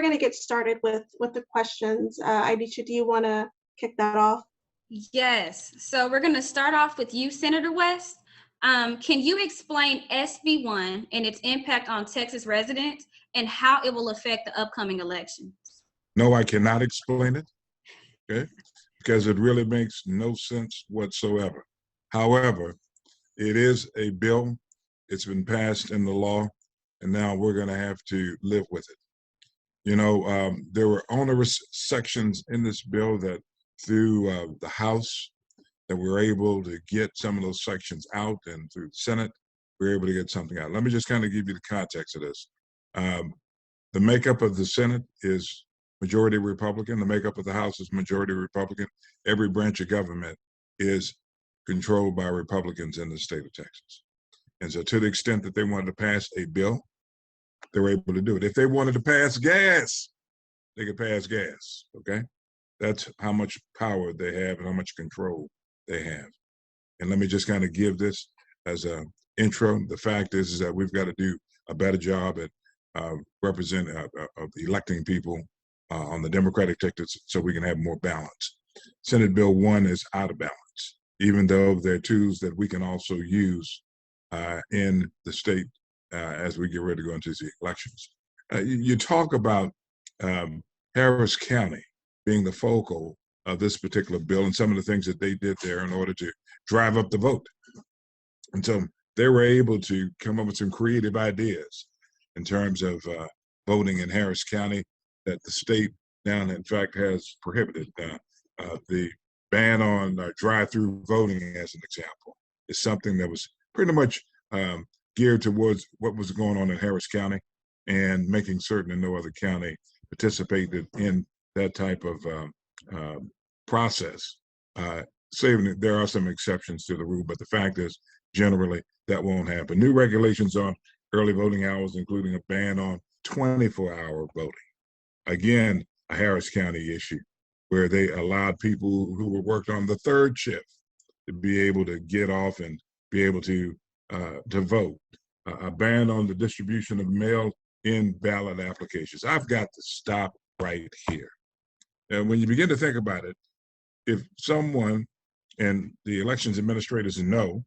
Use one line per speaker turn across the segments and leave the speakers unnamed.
going to get started with the questions. Idisha, do you want to kick that off?
Yes. So we're going to start off with you, Senator West. Can you explain SB 1 and its impact on Texas residents and how it will affect the upcoming elections?
No, I cannot explain it, okay? Because it really makes no sense whatsoever. However, it is a bill. It's been passed into law, and now we're going to have to live with it. You know, there were onerous sections in this bill that through the House that we were able to get some of those sections out, and through the Senate, we were able to get something out. Let me just kind of give you the context of this. The makeup of the Senate is majority Republican. The makeup of the House is majority Republican. Every branch of government is controlled by Republicans in the state of Texas. And so to the extent that they wanted to pass a bill, they were able to do it. If they wanted to pass gas, they could pass gas, okay? That's how much power they have and how much control they have. And let me just kind of give this as an intro. The fact is that we've got to do a better job at electing people on the Democratic tickets so we can have more balance. Senate Bill 1 is out of balance, even though there are tools that we can also use in the state as we get ready to go into the elections. You talk about Harris County being the focal of this particular bill and some of the things that they did there in order to drive up the vote. And so they were able to come up with some creative ideas in terms of voting in Harris County that the state now, in fact, has prohibited. The ban on drive-through voting, as an example, is something that was pretty much geared towards what was going on in Harris County and making certain that no other county participated in that type of process. Saving that there are some exceptions to the rule, but the fact is, generally, that won't happen. New regulations on early voting hours, including a ban on 24-hour voting. Again, a Harris County issue where they allowed people who were worked on the third shift to be able to get off and be able to vote. A ban on the distribution of mail-in ballot applications. I've got to stop right here. And when you begin to think about it, if someone, and the elections administrators know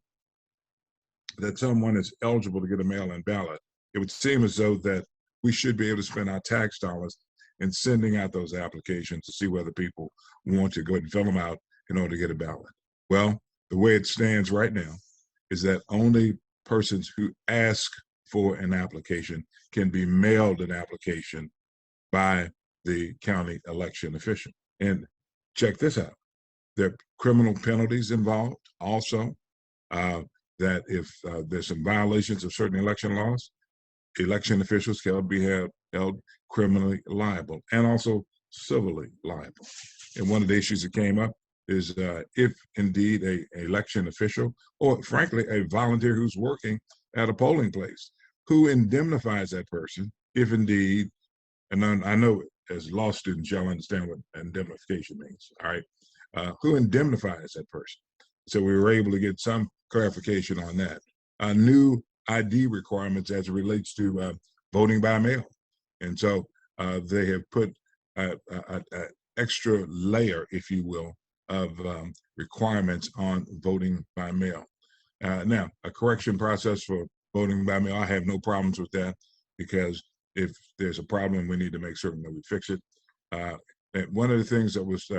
that someone is eligible to get a mail-in ballot, it would seem as though that we should be able to spend our tax dollars in sending out those applications to see whether people want to go ahead and fill them out in order to get a ballot. Well, the way it stands right now is that only persons who ask for an application can be mailed an application by the county election official. And check this out. There are criminal penalties involved also, that if there's some violations of certain election laws, election officials can be held criminally liable and also civilly liable. And one of the issues that came up is if indeed an election official, or frankly, a volunteer who's working at a polling place, who indemnifies that person if indeed, and I know as law students, y'all understand what indemnification means, all right? Who indemnifies that person? So we were able to get some clarification on that. New ID requirements as it relates to voting by mail. And so they have put an extra layer, if you will, of requirements on voting by mail. Now, a correction process for voting by mail, I have no problems with that, because if there's a problem, we need to make certain that we fix it. And one of the things that was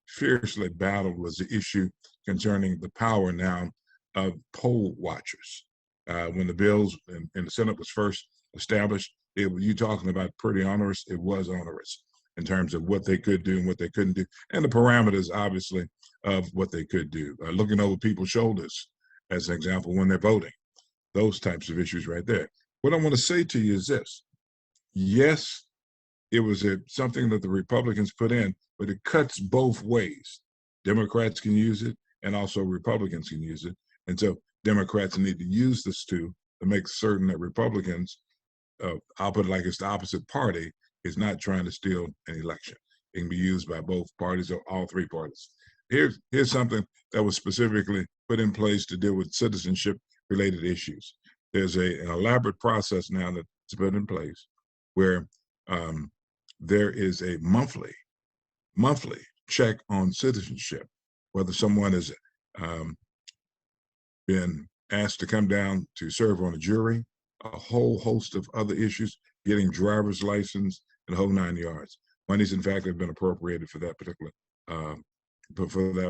fiercely battled was the issue concerning the power now of poll watchers. When the bills in the Senate was first established, you talking about pretty onerous, it was onerous in terms of what they could do and what they couldn't do, and the parameters, obviously, of what they could do. Looking over people's shoulders, as an example, when they're voting, those types of issues right there. What I want to say to you is this. Yes, it was something that the Republicans put in, but it cuts both ways. Democrats can use it, and also Republicans can use it. And so Democrats need to use this tool to make certain that Republicans, I'll put it like it's the opposite party, is not trying to steal an election. It can be used by both parties or all three parties. Here's something that was specifically put in place to deal with citizenship-related issues. There's an elaborate process now that's put in place where there is a monthly check on citizenship, whether someone has been asked to come down to serve on a jury, a whole host of other issues, getting driver's license, and the whole 9 yards. Monies, in fact, have been appropriated for that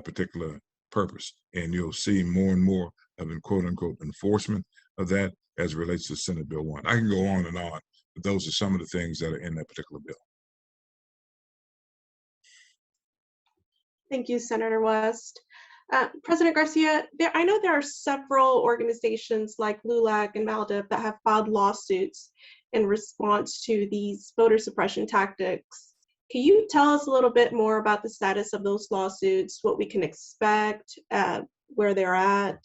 particular purpose. And you'll see more and more of an quote unquote enforcement of that as it relates to Senate Bill 1. I can go on and on, but those are some of the things that are in that particular bill.
Thank you, Senator West. President Garcia, I know there are several organizations like LULAC and MALDIP that have filed lawsuits in response to these voter suppression tactics. Can you tell us a little bit more about the status of those lawsuits, what we can expect, where they're at?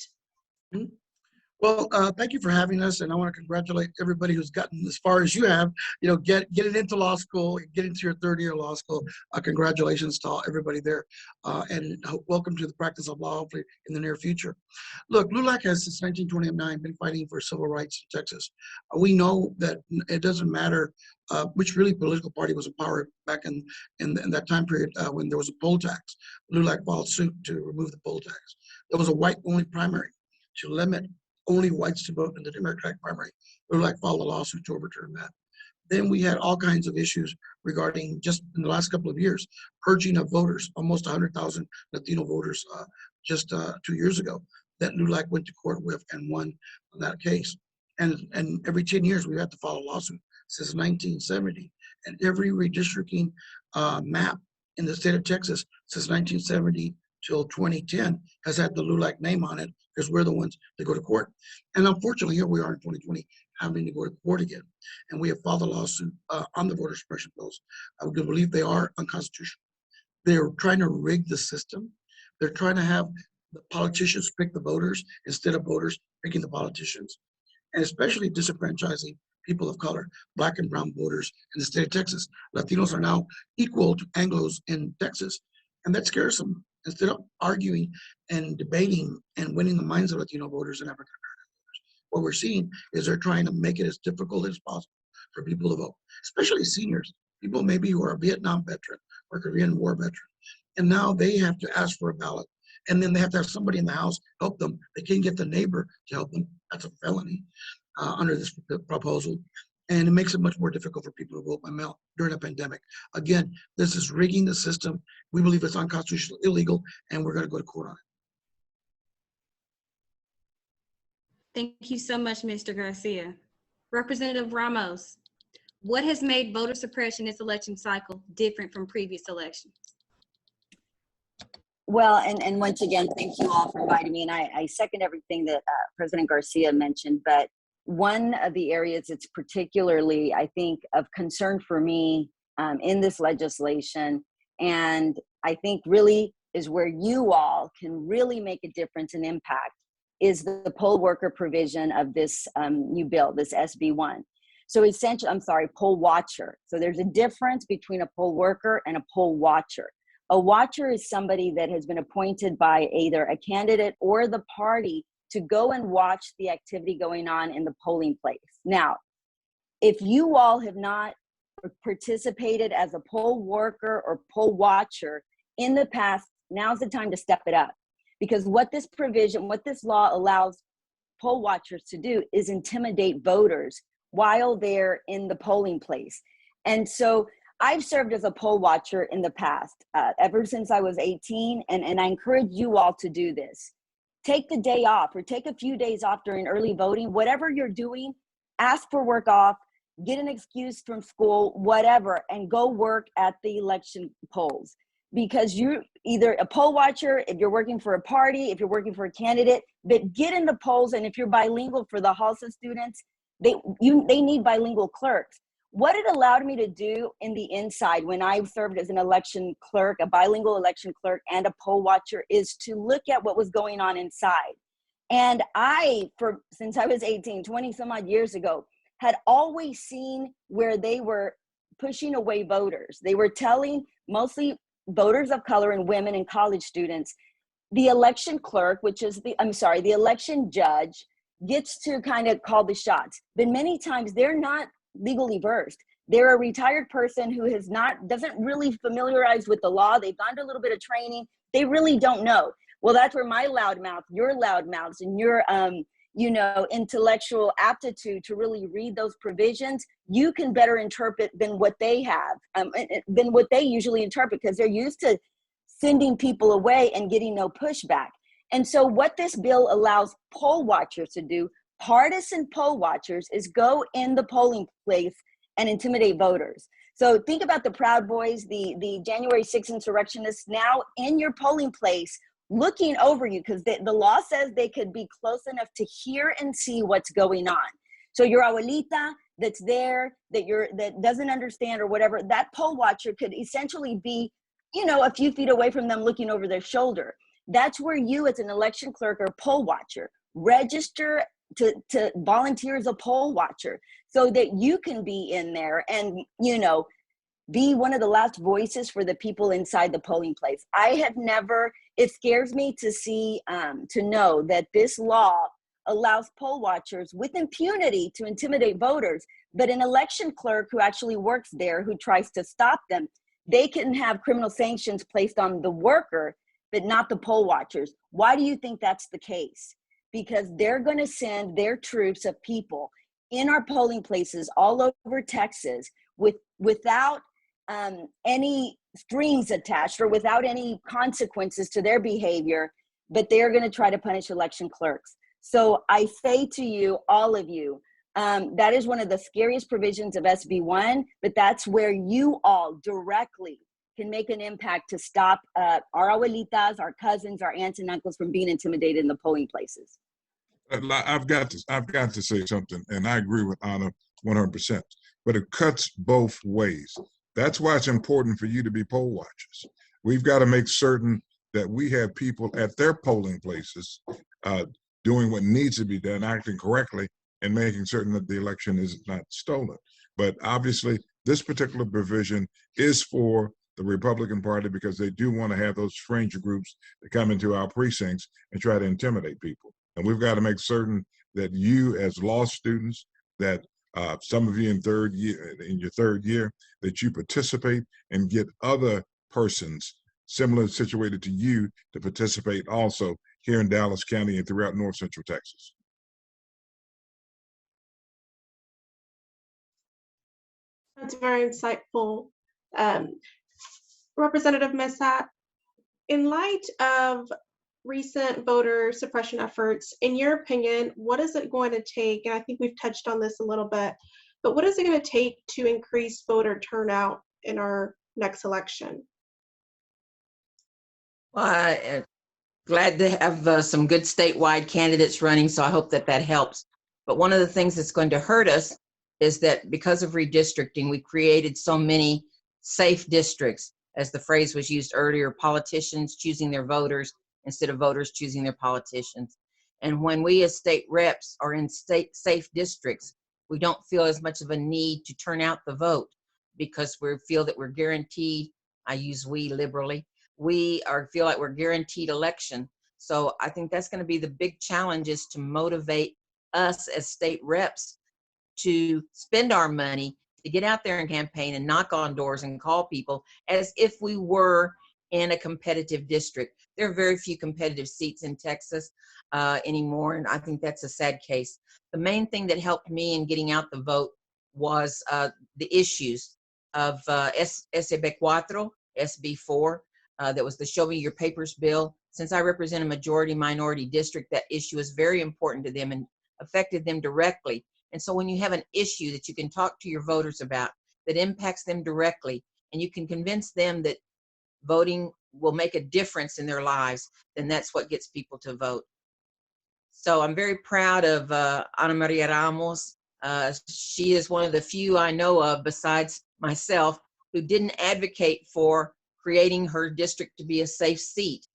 Well, thank you for having us, and I want to congratulate everybody who's gotten as far as you have. You know, getting into law school, getting to your third year of law school. Congratulations to everybody there, and welcome to the practice of law, hopefully in the near future. Look, LULAC has since 1929 been fighting for civil rights in Texas. We know that it doesn't matter which really political party was in power back in that time period when there was a poll tax. LULAC filed suit to remove the poll tax. There was a white-only primary to limit only whites to vote in the Democratic primary. LULAC filed a lawsuit to overturn that. Then we had all kinds of issues regarding, just in the last couple of years, purging of voters, almost 100,000 Latino voters just 2 years ago that LULAC went to court with and won on that case. And every 10 years we had to file a lawsuit since 1970. And every redistricting map in the state of Texas since 1970 till 2010 has had the LULAC name on it, because we're the ones that go to court. And unfortunately, here we are in 2020 having to go to court again. And we have filed a lawsuit on the voter suppression bills. I believe they are unconstitutional. They're trying to rig the system. They're trying to have the politicians pick the voters instead of voters picking the politicians, and especially disenfranchising people of color, Black and brown voters in the state of Texas. Latinos are now equal to Anglos in Texas, and that scares them. Instead of arguing and debating and winning the minds of Latino voters and African American voters, what we're seeing is they're trying to make it as difficult as possible for people to vote, especially seniors, people maybe who are a Vietnam veteran or Korean War veteran. And now they have to ask for a ballot, and then they have to have somebody in the house help them. They can't get the neighbor to help them. That's a felony under this proposal. And it makes it much more difficult for people to vote by mail during a pandemic. Again, this is rigging the system. We believe it's unconstitutional, illegal, and we're going to go to court on it.
Thank you so much, Mr. Garcia. Representative Ramos, what has made voter suppression this election cycle different from previous elections?
Well, and once again, thank you all for inviting me. And I second everything that President Garcia mentioned, but one of the areas it's particularly, I think, of concern for me in this legislation, and I think really is where you all can really make a difference and impact, is the poll worker provision of this new bill, this SB1. So essentially, poll watcher. So there's a difference between a poll worker and a poll watcher. A watcher is somebody that has been appointed by either a candidate or the party to go and watch the activity going on in the polling place. Now, if you all have not participated as a poll worker or poll watcher in the past, now's the time to step it up. Because what this law allows poll watchers to do is intimidate voters while they're in the polling place. And so I've served as a poll watcher in the past, ever since I was 18, and I encourage you all to do this. Take the day off or take a few days off during early voting, whatever you're doing, ask for work off, get an excuse from school, whatever, and go work at the election polls. Because you're either a poll watcher, if you're working for a party, if you're working for a candidate, but get in the polls. And if you're bilingual for the HALSA students, they need bilingual clerks. What it allowed me to do in the inside when I served as an election clerk, a bilingual election clerk and a poll watcher, is to look at what was going on inside. And since I was 18, 20 some odd years ago, had always seen where they were pushing away voters. They were telling mostly voters of color and women and college students, the election clerk, the election judge gets to kind of call the shots. But many times they're not legally versed. They're a retired person who doesn't really familiarize with the law. They've gone to a little bit of training. They really don't know. Well, that's where my loudmouth, your loudmouths, and your intellectual aptitude to really read those provisions, you can better interpret than what they have, than what they usually interpret, because they're used to sending people away and getting no pushback. And so what this bill allows poll watchers to do, partisan poll watchers, is go in the polling place and intimidate voters. So think about the Proud Boys, the January 6th insurrectionists, now in your polling place, looking over you, because the law says they could be close enough to hear and see what's going on. So your abuelita that's there, that doesn't understand or whatever, that poll watcher could essentially be, a few feet away from them looking over their shoulder. That's where you, as an election clerk or poll watcher, register to volunteer as a poll watcher so that you can be in there and, be one of the last voices for the people inside the polling place. It scares me to see, to know that this law allows poll watchers with impunity to intimidate voters, but an election clerk who actually works there, who tries to stop them, they can have criminal sanctions placed on the worker, but not the poll watchers. Why do you think that's the case? Because they're going to send their troops of people in our polling places all over Texas without any strings attached or without any consequences to their behavior, but they're going to try to punish election clerks. So I say to you, all of you, that is one of the scariest provisions of SB 1, but that's where you all directly can make an impact to stop our abuelitas, our cousins, our aunts and uncles from being intimidated in the polling places.
I've got to say something, and I agree with Anna 100%, but it cuts both ways. That's why it's important for you to be poll watchers. We've got to make certain that we have people at their polling places doing what needs to be done, acting correctly, and making certain that the election is not stolen. But obviously, this particular provision is for the Republican Party because they do want to have those stranger groups that come into our precincts and try to intimidate people. And we've got to make certain that you, as law students, that some of you in your third year, that you participate and get other persons similar situated to you to participate also here in Dallas County and throughout North Central Texas.
That's very insightful. Representative Meza, in light of recent voter suppression efforts, in your opinion, what is it going to take, and I think we've touched on this a little bit, but what is it going to take to increase voter turnout in our next election?
Well, I'm glad to have some good statewide candidates running, so I hope that helps. But one of the things that's going to hurt us is that because of redistricting, we created so many safe districts, as the phrase was used earlier, politicians choosing their voters instead of voters choosing their politicians. And when we as state reps are in state safe districts, we don't feel as much of a need to turn out the vote because we feel that we're guaranteed, I use we liberally, feel like we're guaranteed election. So I think that's going to be the big challenge, is to motivate us as state reps to spend our money, to get out there and campaign and knock on doors and call people as if we were in a competitive district. There are very few competitive seats in Texas anymore, and I think that's a sad case. The main thing that helped me in getting out the vote was the issues of SB4, SB4, that was the Show Me Your Papers bill. Since I represent a majority minority district, that issue is very important to them and affected them directly. And so when you have an issue that you can talk to your voters about that impacts them directly, and you can convince them that voting will make a difference in their lives, then that's what gets people to vote. So I'm very proud of Ana Maria Ramos. She is one of the few I know of, besides myself, who didn't advocate for creating her district to be a safe seat.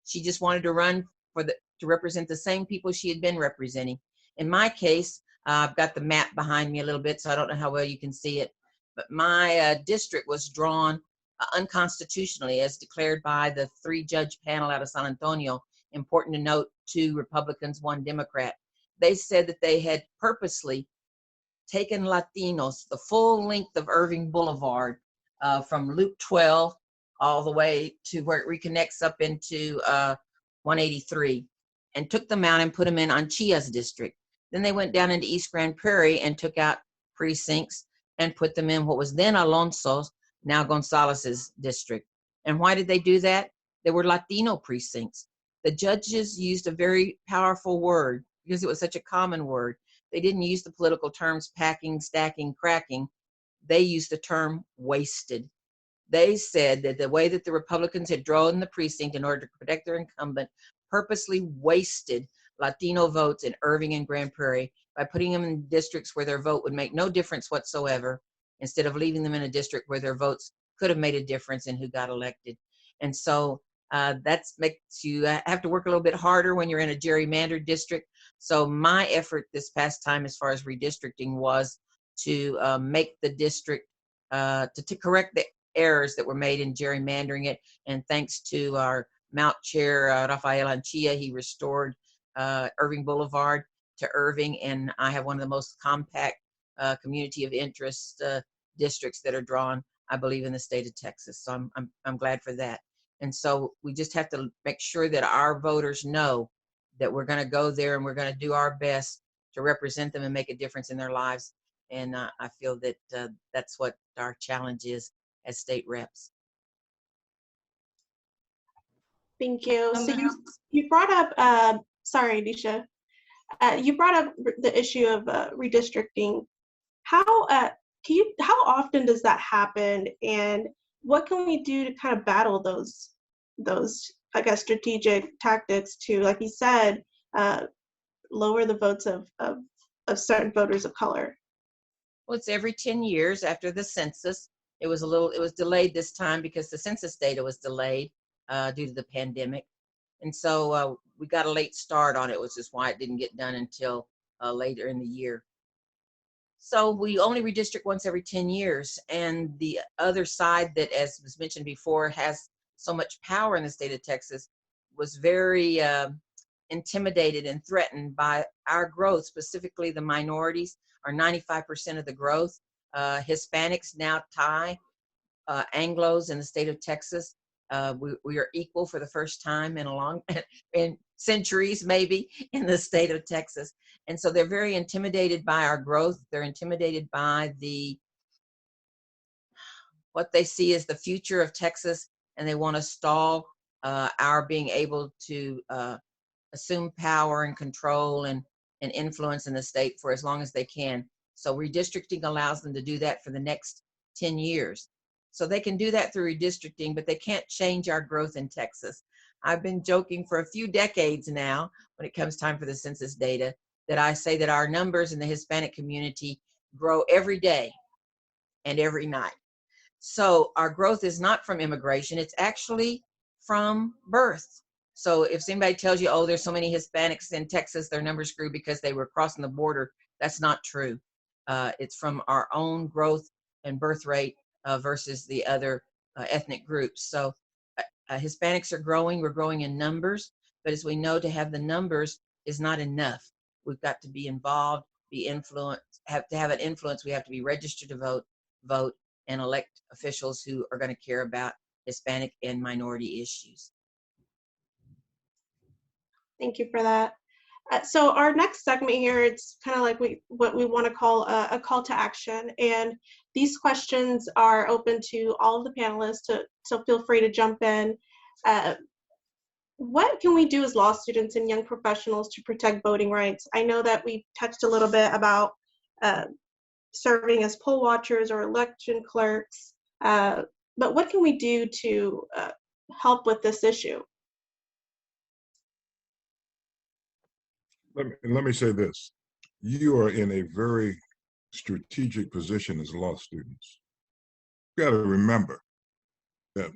She just wanted to run to represent the same people she had been representing. In my case, I've got the map behind me a little bit, so I don't know how well you can see it, but my district was drawn unconstitutionally, as declared by the 3-judge panel out of San Antonio. Important to note, 2 Republicans, 1 Democrat. They said that they had purposely taken Latinos the full length of Irving Boulevard, from Loop 12 all the way to where it reconnects up into 183, and took them out and put them in Anchia's district. Then they went down into East Grand Prairie and took out precincts and put them in what was then Alonso's, now Gonzalez's district. And why did they do that? They were Latino precincts. The judges used a very powerful word because it was such a common word. They didn't use the political terms packing, stacking, cracking. They used the term wasted. They said that the way that the Republicans had drawn the precinct in order to protect their incumbent purposely wasted Latino votes in Irving and Grand Prairie by putting them in districts where their vote would make no difference whatsoever, instead of leaving them in a district where their votes could have made a difference in who got elected. And so that makes you have to work a little bit harder when you're in a gerrymandered district. So my effort this past time as far as redistricting was to make the district, to correct the errors that were made in gerrymandering it. And thanks to our Mount Chair, Rafael Anchia, he restored Irving Boulevard to Irving. And I have one of the most compact community of interest districts that are drawn, I believe, in the state of Texas. So I'm glad for that. And so we just have to make sure that our voters know that we're going to go there and we're going to do our best to represent them and make a difference in their lives. And I feel that that's what our challenge is as state reps.
Thank you. So you brought up, sorry, Nisha, you brought up the issue of redistricting. How often does that happen, and what can we do to kind of battle those I guess strategic tactics to, like you said, lower the votes of certain voters of color?
Well, it's every 10 years after the census. It was delayed this time because the census data was delayed due to the pandemic. And so we got a late start on it, which is why it didn't get done until later in the year. So we only redistrict once every 10 years. And the other side that, as was mentioned before, has so much power in the state of Texas was very intimidated and threatened by our growth, specifically the minorities are 95% of the growth. Hispanics now tie Anglos in the state of Texas. We are equal for the first time in centuries, maybe, in the state of Texas. And so they're very intimidated by our growth. They're intimidated by what they see as the future of Texas, and they want to stall our being able to assume power and control and influence in the state for as long as they can. So redistricting allows them to do that for the next 10 years. So they can do that through redistricting, but they can't change our growth in Texas. I've been joking for a few decades now when it comes time for the census data that I say that our numbers in the Hispanic community grow every day and every night. So our growth is not from immigration, it's actually from birth. So if somebody tells you, oh, there's so many Hispanics in Texas, their numbers grew because they were crossing the border, that's not true. It's from our own growth and birth rate versus the other ethnic groups. So Hispanics are growing, we're growing in numbers, but as we know, to have the numbers is not enough. We've got to be involved, be influenced, have an influence. We have to be registered to vote, and elect officials who are going to care about Hispanic and minority issues.
Thank you for that. So our next segment here, it's kind of like what we want to call a call to action. And these questions are open to all of the panelists, so feel free to jump in. What can we do as law students and young professionals to protect voting rights? I know that we touched a little bit about serving as poll watchers or election clerks, but what can we do to help with this issue?
Let me say this. You are in a very strategic position as law students. You got to remember that,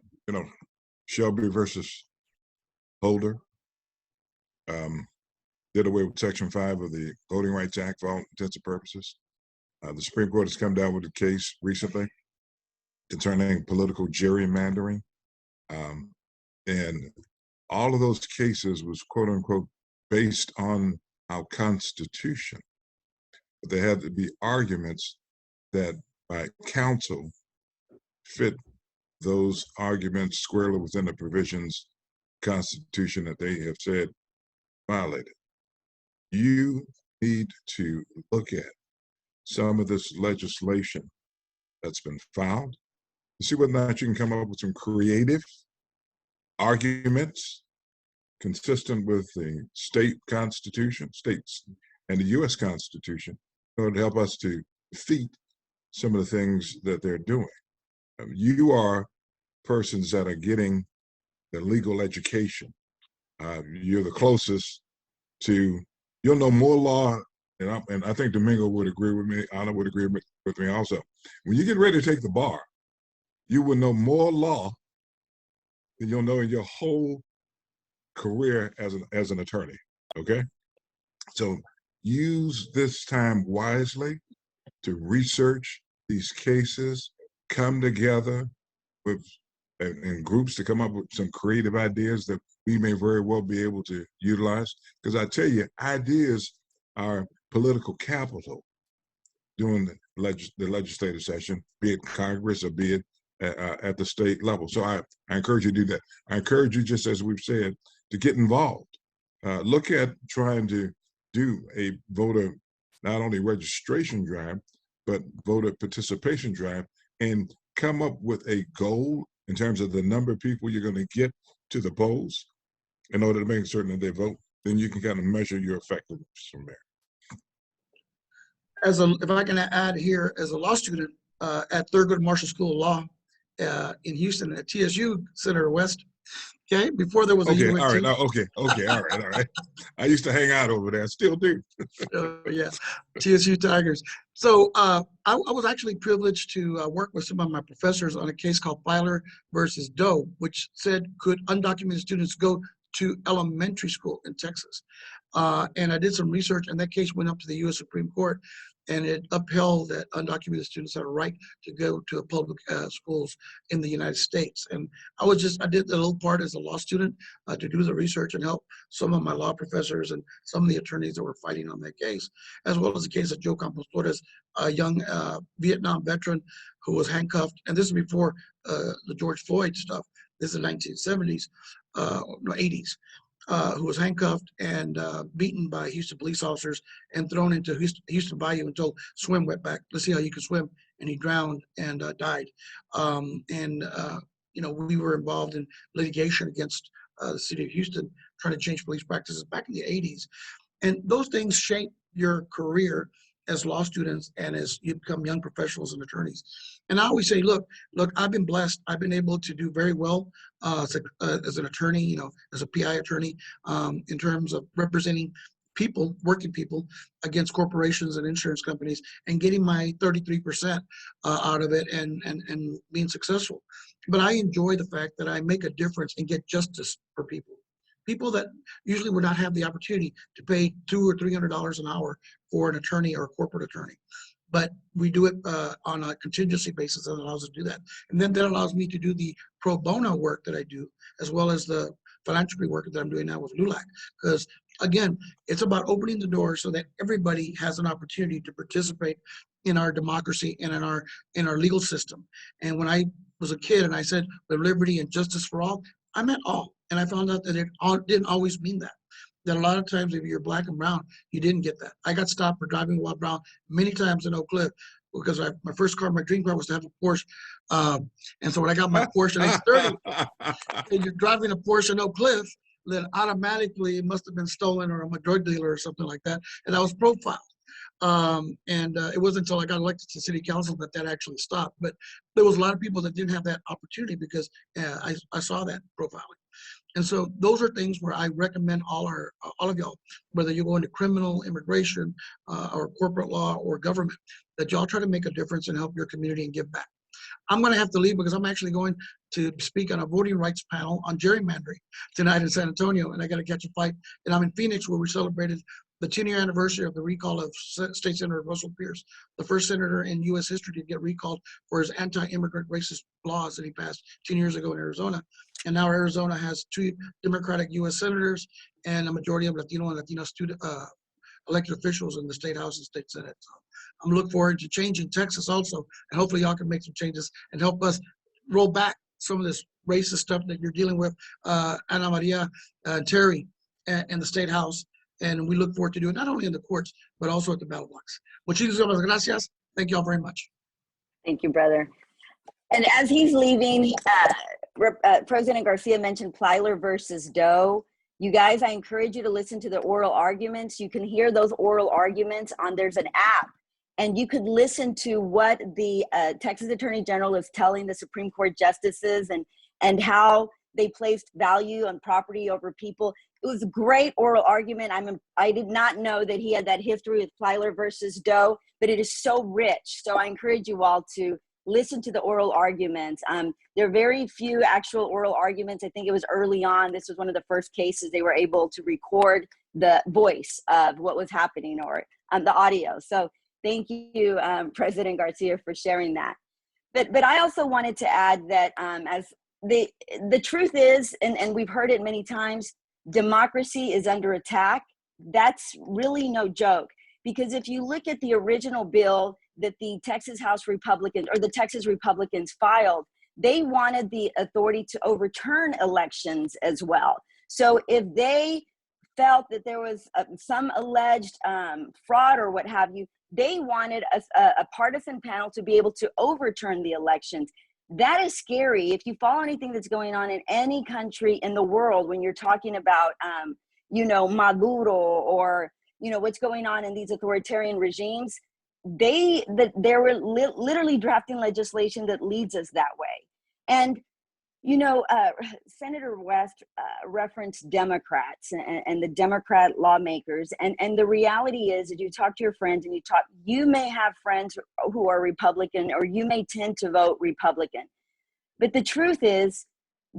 Shelby versus Holder did away with Section 5 of the Voting Rights Act for all intents and purposes. The Supreme Court has come down with a case recently concerning political gerrymandering. And all of those cases was, quote unquote, based on our Constitution. but there had to be arguments that by counsel fit those arguments squarely within the provisions Constitution that they have said violated. You need to look at some of this legislation that's been filed to see whether or not you can come up with some creative arguments consistent with the state constitution, states, and the U.S. Constitution in order to help us to defeat some of the things that they're doing. You are persons that are getting the legal education. You're the closest to, you'll know more law, and I think Domingo would agree with me, Anna would agree with me also. When you get ready to take the bar, you will know more law than you'll know in your whole career as an attorney, okay? So use this time wisely to research these cases, come together with in groups to come up with some creative ideas that we may very well be able to utilize. Because I tell you, ideas are political capital during the legislative session, be it Congress or be it at the state level. So I encourage you to do that. I encourage you, just as we've said, to get involved. Look at trying to do a voter, not only registration drive, but voter participation drive, and come up with a goal in terms of the number of people you're going to get to the polls in order to make certain that they vote. Then you can kind of measure your effectiveness from there.
If I can add here, as a law student at Thurgood Marshall School of Law in Houston at TSU, Senator West, okay, before there was a
Okay,
UNT.
all right, okay, all right. I used to hang out over there, still do.
Yeah, TSU Tigers. So I was actually privileged to work with some of my professors on a case called Filer versus Doe, which said, could undocumented students go to elementary school in Texas? And I did some research, and that case went up to the U.S. Supreme Court, and it upheld that undocumented students have a right to go to public schools in the United States. And I did a little part as a law student to do the research and help some of my law professors and some of the attorneys that were fighting on that case, as well as the case of Joe Campos Torres, a young Vietnam veteran who was handcuffed. And this is before the George Floyd stuff. This is the 1970s, no, 80s. Who was handcuffed and beaten by Houston police officers and thrown into Houston Bayou and told, swim wetback, let's see how you can swim. And he drowned and died. You know, we were involved in litigation against the city of Houston, trying to change police practices back in the 80s. And those things shape your career as law students and as you become young professionals and attorneys. And I always say, look, I've been blessed. I've been able to do very well as an attorney, you know, as a PI attorney, in terms of representing people, working people against corporations and insurance companies and getting my 33% out of it and being successful. But I enjoy the fact that I make a difference and get justice for people that usually would not have the opportunity to pay $200 or $300 an hour for an attorney or a corporate attorney. But we do it on a contingency basis that allows us to do that. And then that allows me to do the pro bono work that I do, as well as the philanthropy work that I'm doing now with LULAC. Because again, it's about opening the door so that everybody has an opportunity to participate in our democracy and in our legal system. And when I was a kid and I said the liberty and justice for all, I meant all. And I found out that it didn't always mean that. That a lot of times if you're black and brown, you didn't get that. I got stopped for driving while brown many times in Oak Cliff because my first car, my dream car was to have a Porsche. And so when I got my Porsche at age 30, and you're driving a Porsche in Oak Cliff, then automatically it must have been stolen or I'm a drug dealer or something like that. And I was profiled. It wasn't until I got elected to city council that actually stopped. But there was a lot of people that didn't have that opportunity because I saw that profiling. And so those are things where I recommend all of y'all, whether you go into criminal, immigration, or corporate law or government, that y'all try to make a difference and help your community and give back. I'm going to have to leave because I'm actually going to speak on a voting rights panel on gerrymandering tonight in San Antonio, and I got to catch a flight. And I'm in Phoenix, where we celebrated the 10-year anniversary of the recall of State Senator Russell Pierce, the first senator in U.S. history to get recalled for his anti-immigrant racist laws that he passed 10 years ago in Arizona. And now Arizona has 2 Democratic U.S. senators and a majority of Latino and Latina elected officials in the state house and state senate. So I'm looking forward to change in Texas also, and hopefully y'all can make some changes and help us roll back some of this racist stuff that you're dealing with, Ana Maria, Terry, and the state house. And we look forward to doing it not only in the courts, but also at the ballot box. Muchísimas gracias. Thank you all very much.
Thank you, brother. And as he's leaving, President Garcia mentioned Plyler versus Doe. You guys, I encourage you to listen to the oral arguments. You can hear those oral arguments there's an app, and you could listen to what the Texas Attorney General is telling the Supreme Court justices and how they placed value on property over people. It was a great oral argument. I did not know that he had that history with Plyler versus Doe, but it is so rich. So I encourage you all to listen to the oral arguments. There are very few actual oral arguments. I think it was early on. This was one of the first cases they were able to record the voice of what was happening, or the audio. So thank you, President Garcia, for sharing that. But I also wanted to add that as the truth is, and we've heard it many times, democracy is under attack. That's really no joke, because if you look at the original bill that the Texas House Republicans or the Texas Republicans filed, they wanted the authority to overturn elections as well. So if they felt that there was some alleged fraud or what have you, they wanted a partisan panel to be able to overturn the elections. That is scary. If you follow anything that's going on in any country in the world, when you're talking about, Maduro or, what's going on in these authoritarian regimes, they were literally drafting legislation that leads us that way. And, Senator West referenced Democrats and the Democrat lawmakers. And the reality is that you talk to your friends and you may have friends who are Republican, or you may tend to vote Republican. But the truth is,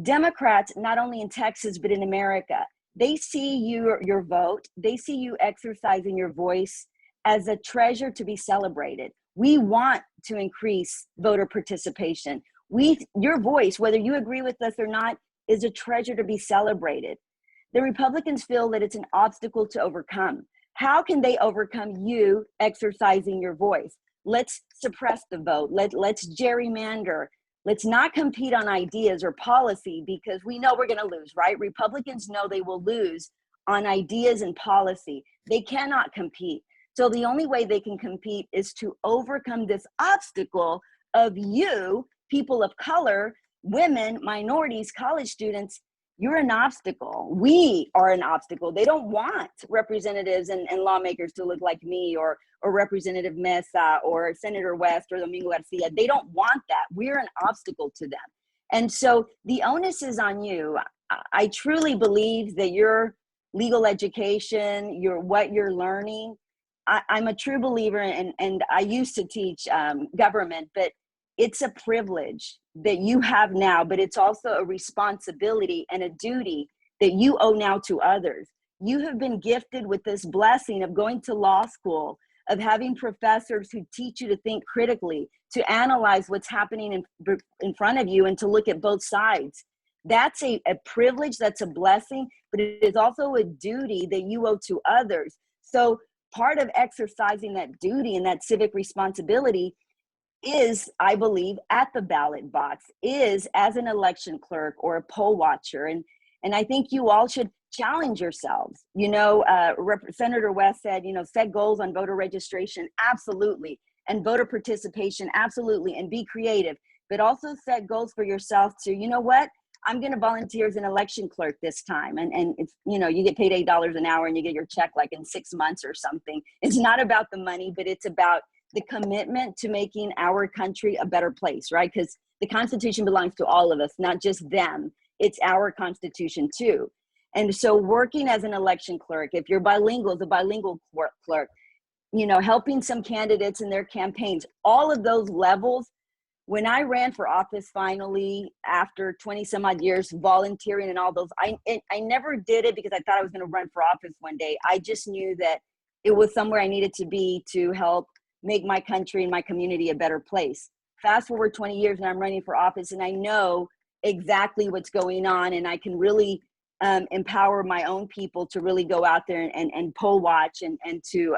Democrats, not only in Texas, but in America, they see your vote, they see you exercising your voice as a treasure to be celebrated. We want to increase voter participation. Your voice, whether you agree with us or not, is a treasure to be celebrated. The Republicans feel that it's an obstacle to overcome. How can they overcome you exercising your voice? Let's suppress the vote. Let's gerrymander. Let's not compete on ideas or policy, because we know we're going to lose, right? Republicans know they will lose on ideas and policy. They cannot compete. So the only way they can compete is to overcome this obstacle of you, people of color, women, minorities, college students. You're an obstacle. We are an obstacle. They don't want representatives and lawmakers to look like me or Representative Meza or Senator West or Domingo Garcia. They don't want that. We're an obstacle to them. And so the onus is on you. I truly believe that your legal education, what you're learning, I'm a true believer, and I used to teach government, but it's a privilege that you have now, but it's also a responsibility and a duty that you owe now to others. You have been gifted with this blessing of going to law school, of having professors who teach you to think critically, to analyze what's happening in front of you and to look at both sides. That's a privilege, that's a blessing, but it is also a duty that you owe to others. So part of exercising that duty and that civic responsibility is, I believe, at the ballot box, is as an election clerk or a poll watcher. And I think you all should challenge yourselves. Senator West said, set goals on voter registration, absolutely. And voter participation, absolutely. And be creative, but also set goals for yourself to, I'm going to volunteer as an election clerk this time. And it's, you get paid $8 an hour and you get your check like in 6 months or something. It's not about the money, but it's about the commitment to making our country a better place, right? Because the Constitution belongs to all of us, not just them. It's our Constitution too. And so working as an election clerk, if you're bilingual, the bilingual clerk, helping some candidates in their campaigns, all of those levels. When I ran for office finally, after 20 some odd years volunteering and all those, I never did it because I thought I was going to run for office one day. I just knew that it was somewhere I needed to be to help make my country and my community a better place. Fast forward 20 years and I'm running for office, and I know exactly what's going on, and I can really empower my own people to really go out there and poll watch and to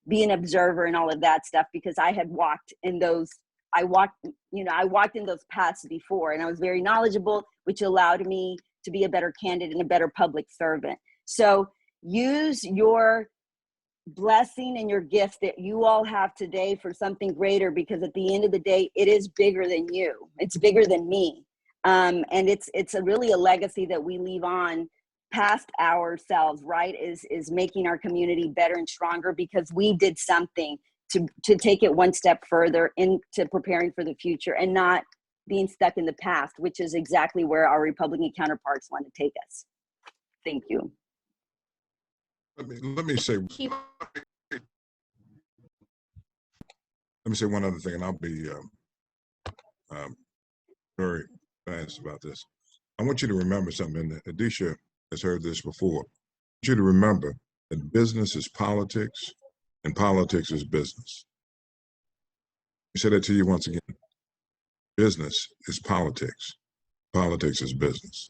be an observer and all of that stuff, because I had walked in those, I walked in those paths before, and I was very knowledgeable, which allowed me to be a better candidate and a better public servant. So use your blessing and your gift that you all have today for something greater, because at the end of the day, it is bigger than you. It's bigger than me. And it's really a legacy that we leave on past ourselves, right? Is making our community better and stronger because we did something to take it one step further into preparing for the future and not being stuck in the past, which is exactly where our Republican counterparts want to take us. Thank you.
Let me say one other thing, and I'll be very fast about this. I want you to remember something, and Adisha has heard this before. I want you to remember that business is politics and politics is business. I say that to you once again. Business is politics. Politics is business.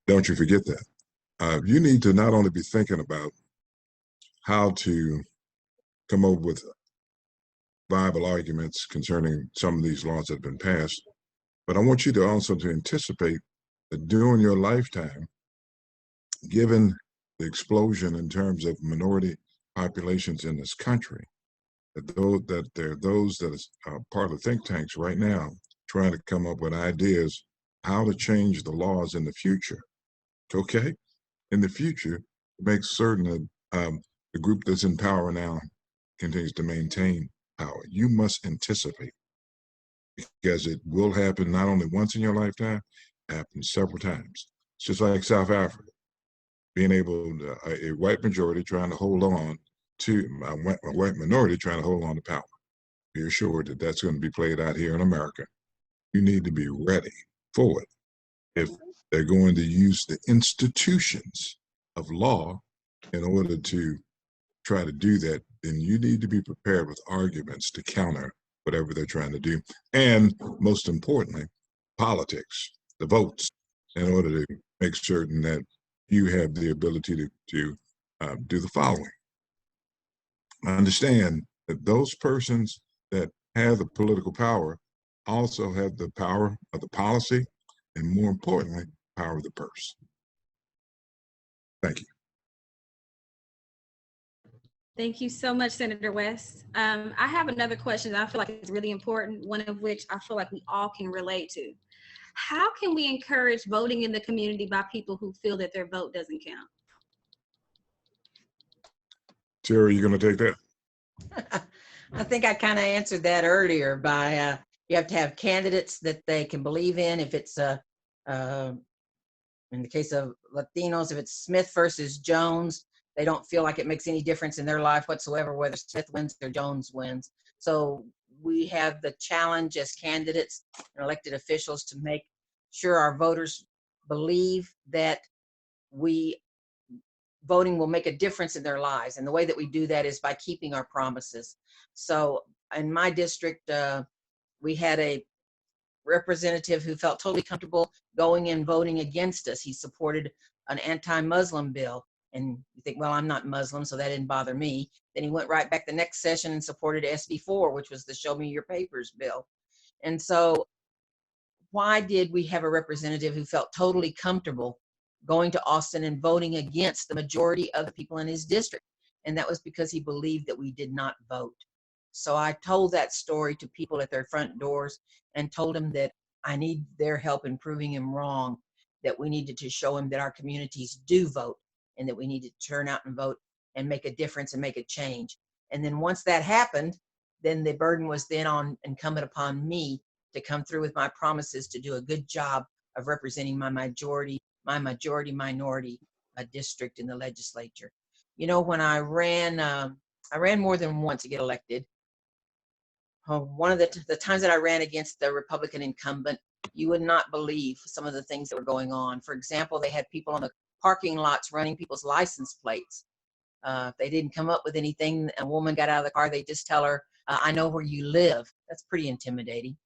Don't you forget that. You need to not only be thinking about how to come up with viable arguments concerning some of these laws that have been passed, but I want you to also to anticipate that during your lifetime, given the explosion in terms of minority populations in this country, that there are those that are part of think tanks right now trying to come up with ideas how to change the laws in the future. Okay? In the future, make certain that the group that's in power now continues to maintain power. You must anticipate, because it will happen not only once in your lifetime, it happens several times. It's just like South Africa, being able to, a white majority trying to hold on to, a white minority trying to hold on to power. Be assured that that's going to be played out here in America. You need to be ready for it. If they're going to use the institutions of law in order to try to do that, then you need to be prepared with arguments to counter whatever they're trying to do. And most importantly, politics, the votes, in order to make certain that you have the ability to do the following. Understand that those persons that have the political power also have the power of the policy, and more importantly, power of the purse. Thank you.
Thank you so much, Senator West. I have another question that I feel like is really important, one of which I feel like we all can relate to. How can we encourage voting in the community by people who feel that their vote doesn't count?
Terry, you going to take that?
I think I kind of answered that earlier by you have to have candidates that they can believe in. If it's in the case of Latinos, if it's Smith versus Jones, they don't feel like it makes any difference in their life whatsoever whether Smith wins or Jones wins. So we have the challenge as candidates and elected officials to make sure our voters believe that voting will make a difference in their lives. And the way that we do that is by keeping our promises. So in my district, we had a representative who felt totally comfortable going and voting against us. He supported an anti-Muslim bill. And you think, well, I'm not Muslim, so that didn't bother me. Then he went right back the next session and supported SB 4, which was the Show Me Your Papers bill. And so why did we have a representative who felt totally comfortable going to Austin and voting against the majority of the people in his district? And that was because he believed that we did not vote. So I told that story to people at their front doors and told them that I need their help in proving him wrong, that we needed to show him that our communities do vote and that we need to turn out and vote and make a difference and make a change. And then once that happened, then the burden was then incumbent upon me to come through with my promises to do a good job of representing my majority minority district in the legislature. You know, when I ran more than once to get elected. One of the times that I ran against the Republican incumbent, you would not believe some of the things that were going on. For example, they had people on the parking lots running people's license plates. If they didn't come up with anything, a woman got out of the car, they just tell her, I know where you live. That's pretty intimidating.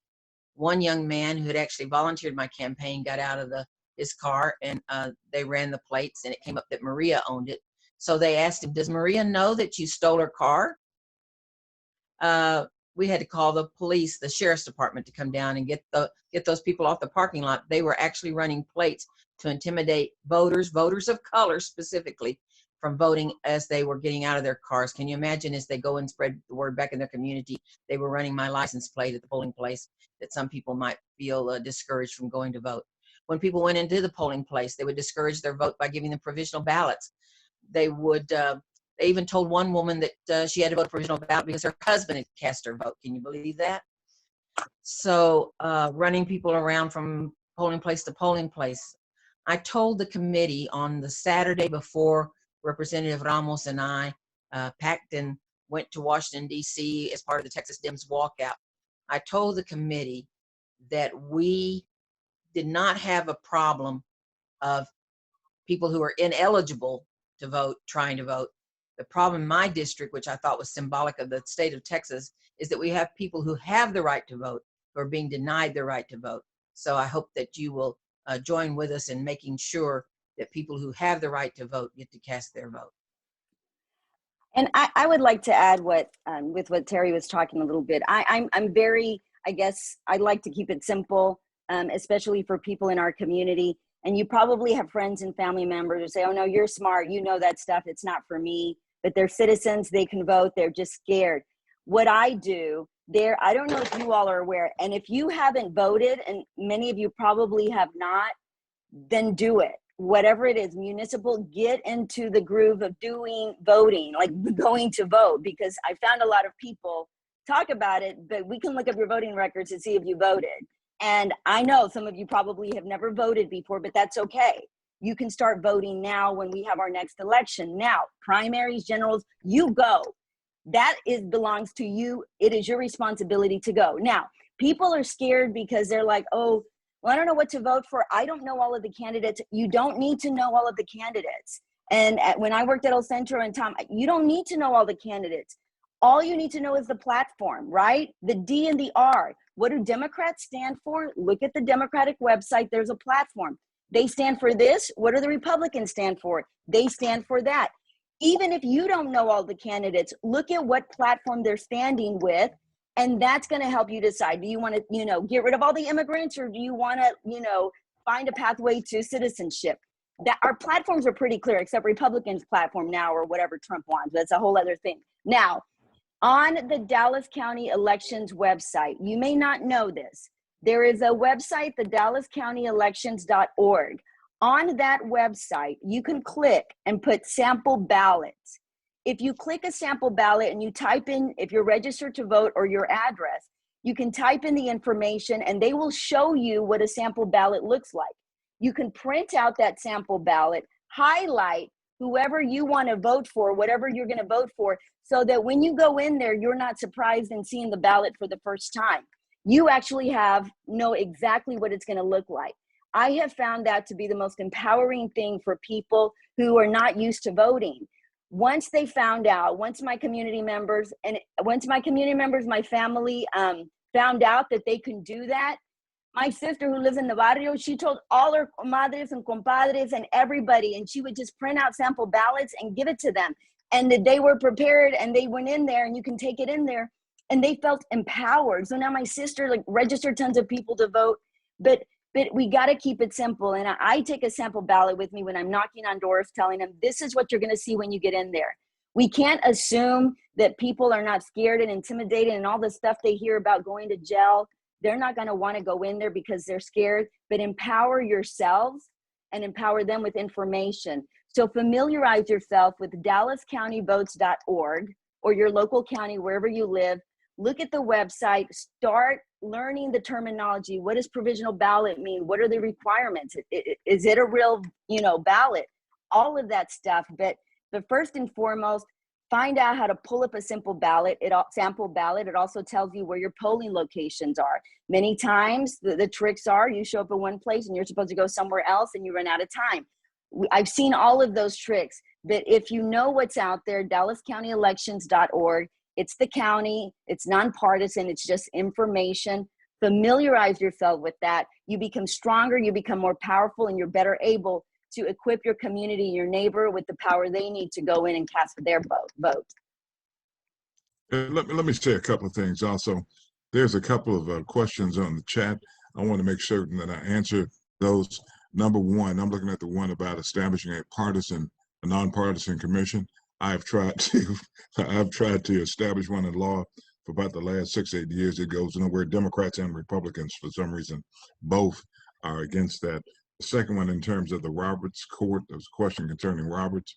One young man who had actually volunteered my campaign got out of the his car, and they ran the plates, and it came up that Maria owned it. So they asked him, does Maria know that you stole her car? We had to call the police, the sheriff's department, to come down and get those people off the parking lot. They were actually running plates to intimidate voters of color specifically, from voting as they were getting out of their cars. Can you imagine, as they go and spread the word back in their community, they were running my license plate at the polling place, that some people might feel discouraged from going to vote. When people went into the polling place, they would discourage their vote by giving them provisional ballots. They would, they even told one woman that she had to vote a provisional ballot because her husband had cast her vote. Can you believe that? So running people around from polling place to polling place. I told the committee on the Saturday before Representative Ramos and I packed and went to Washington, D.C. as part of the Texas Dems walkout. I told the committee that we did not have a problem of people who are ineligible to vote trying to vote. The problem in my district, which I thought was symbolic of the state of Texas, is that we have people who have the right to vote who are being denied the right to vote. So I hope that you will join with us in making sure that people who have the right to vote get to cast their vote.
And I would like to add what with what Terry was talking a little bit. I'm very, I guess I'd like to keep it simple, especially for people in our community. And you probably have friends and family members who say, oh no, you're smart, you know that stuff, it's not for me. But they're citizens, they can vote, they're just scared. What I do there, I don't know if you all are aware, and if you haven't voted, and many of you probably have not, then do it. Whatever it is, municipal, get into the groove of voting, like going to vote, because I found a lot of people talk about it, but we can look up your voting records to see if you voted. And I know some of you probably have never voted before, but that's okay. You can start voting now when we have our next election. Now, primaries, generals, you go. That belongs to you. It is your responsibility to go. Now, people are scared because they're like, oh, well, I don't know what to vote for. I don't know all of the candidates. You don't need to know all of the candidates. And when I worked at El Centro and Tom, you don't need to know all the candidates. All you need to know is the platform, right? The D and the R. What do Democrats stand for? Look at the Democratic website. There's a platform. They stand for this. What do the Republicans stand for? They stand for that. Even if you don't know all the candidates, look at what platform they're standing with, and that's going to help you decide. Do you want to, get rid of all the immigrants, or do you want to, find a pathway to citizenship? That our platforms are pretty clear, except Republicans' platform now, or whatever Trump wants. That's a whole other thing. Now, on the Dallas County Elections website, you may not know this. There is a website, the DallasCountyElections.org. On that website, you can click and put sample ballots. If you click a sample ballot and you type in, if you're registered to vote or your address, you can type in the information and they will show you what a sample ballot looks like. You can print out that sample ballot, highlight whoever you want to vote for, whatever you're going to vote for, so that when you go in there, you're not surprised in seeing the ballot for the first time. You actually know exactly what it's going to look like. I have found that to be the most empowering thing for people who are not used to voting. Once they found out, once my community members, my family found out that they can do that, my sister who lives in the barrio, she told all her comadres and compadres and everybody, and she would just print out sample ballots and give it to them. And that they were prepared and they went in there, and you can take it in there, and they felt empowered. So now my sister registered tons of people to vote, but we got to keep it simple. And I take a sample ballot with me when I'm knocking on doors, telling them, this is what you're going to see when you get in there. We can't assume that people are not scared and intimidated and all the stuff they hear about going to jail. They're not going to want to go in there because they're scared, but empower yourselves and empower them with information. So familiarize yourself with DallasCountyVotes.org or your local county, wherever you live. Look at the website, start learning the terminology. What does provisional ballot mean? What are the requirements? Is it a real, ballot? All of that stuff. But first and foremost, find out how to pull up a sample ballot. It also tells you where your polling locations are. Many times the tricks are you show up in one place and you're supposed to go somewhere else and you run out of time. I've seen all of those tricks, but if you know what's out there, DallasCountyElections.org, it's the county, it's nonpartisan, it's just information. familiarize yourself with that, you become stronger, you become more powerful, and you're better able to equip your community, your neighbor with the power they need to go in and cast their vote.
Let me say a couple of things also. There's a couple of questions on the chat. I want to make certain that I answer those. Number one, I'm looking at the one about establishing a nonpartisan commission. I've tried to establish one in law for about the last 6-8 years. It goes nowhere. Democrats and Republicans, for some reason, both are against that. The second one, in terms of the Roberts Court, there was a question concerning Roberts.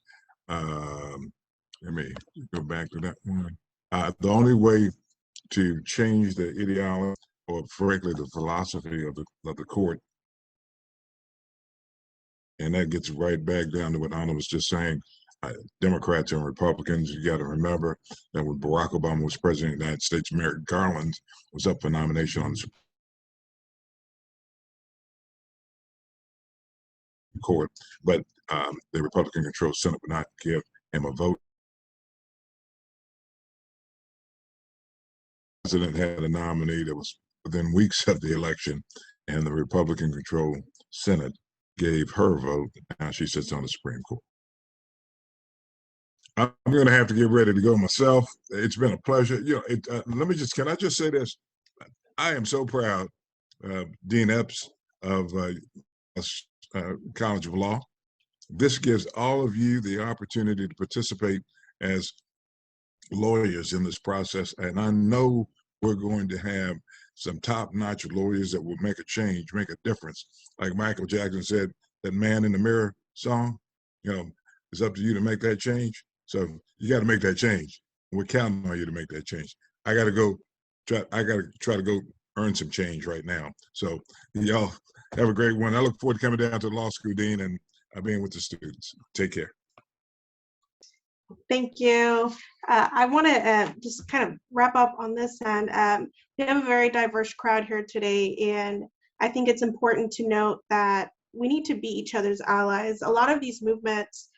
Let me go back to that one. The only way to change the ideology, or frankly the philosophy of the court, and that gets right back down to what Anna was just saying, Democrats and Republicans, you got to remember that when Barack Obama was president of the United States, Merrick Garland was up for nomination on the Supreme Court, but the Republican-controlled Senate would not give him a vote. The president had a nominee that was within weeks of the election, and the Republican-controlled Senate gave her a vote. Now she sits on the Supreme Court. I'm going to have to get ready to go myself. It's been a pleasure. Can I just say this? I am so proud of Dean Epps of College of Law. This gives all of you the opportunity to participate as lawyers in this process. And I know we're going to have some top-notch lawyers that will make a change, make a difference. Like Michael Jackson said, that Man in the Mirror song, it's up to you to make that change. So you got to make that change. We're counting on you to make that change. I got to try to go earn some change right now. So y'all have a great one. I look forward to coming down to the law school, Dean, and being with the students. Take care.
Thank you. I want to just kind of wrap up on this end. We have a very diverse crowd here today, and I think it's important to note that we need to be each other's allies. A lot of these movements,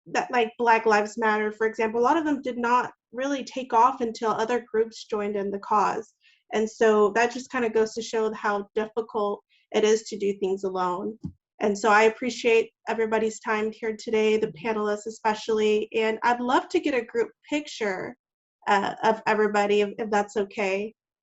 that like Black Lives Matter, for example, a lot of them did not really take off until other groups joined in the cause. And so that just kind of goes to show how difficult it is to do things alone. And so I appreciate everybody's time here today, the panelists especially, and I'd love to get a group picture of everybody, if that's okay.